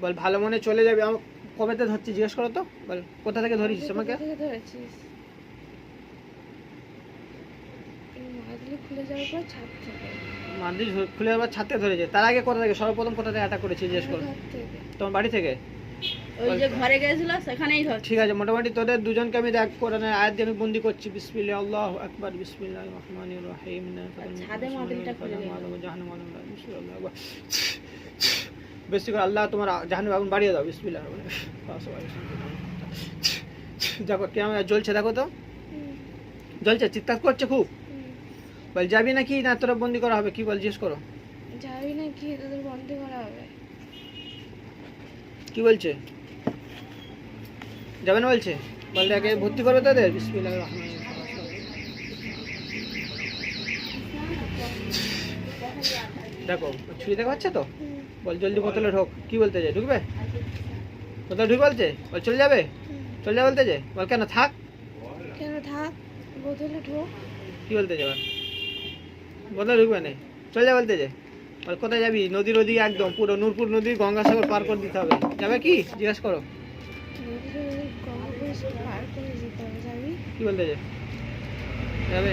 বল ভালো মনে চলে যাবি। আমার কবেতে ধরছি জিজ্ঞেস করো তো, বল কোথা থেকে ধরিস আমাকে? ধরেছিস মাদুলি খুলে যাওয়ার পর ছাদ থেকে। মাদ্রিদ খুলে আবার ছাদে ধরেছে, তার আগে কোথা থেকে সর্বপ্রথম কোথা থেকে অ্যাটাক করেছি জিজ্ঞেস করো। ঘর থেকে। তোমার বাড়ি থেকে? ওই যে ঘরে গেছিল সেখানেই ধর। ঠিক আছে, মোটামুটি তোদের দুজনকে আমি দেখ কোরআনের আয়াত দিয়ে আমি বন্দি করছি। বিসমিল্লাহ আল্লাহু আকবার বিসমিল্লাহির রহমানির রহিম। ছাদে মাদুলিটা খুলে দিল। বেশি করে আল্লাহ তোমার জাহান্নামে আগুন বাড়িয়ে দাও। বিসমিল্লাহ। দেখো কেমন জ্বলছে, দেখো তো জ্বলছে, চিৎকার করছে খুব। বল যাবি নাকি না তোরা বন্দি করা হবে, কি বল জিজ্ঞেস করো। যাবি নাকি তোদের বন্দি করা হবে? কি বলছে? যাবে না বলছে? বললে আগে ভর্তি করবে তোদের। বিসমিল্লাহির রহমানির রহিম। দেখো ছুরি দেখা হচ্ছে তো, বল জলদি বোতলে ঢোক। কি বলতে চাই, ঢুকবে? বোতলে ঢুক বলছে, বল চলে যাবে, চলে যাবে বলতে চাই। বল কেন থাক, কেন থাক, বোতলে ঢোক। কি বলতে চাই? বোতলে ঢুকবে না, চলে যাবে বলতে চাই। বল কোথায় যাবি? নদীর ওদিকে একদম পুরো নূরপুর নদী গঙ্গাসাগর পার করে দিতে হবে। যাবে কি জিজ্ঞেস করো। পার করে যেতে হবে, যাবি? কি বলতে চাই? যাবে?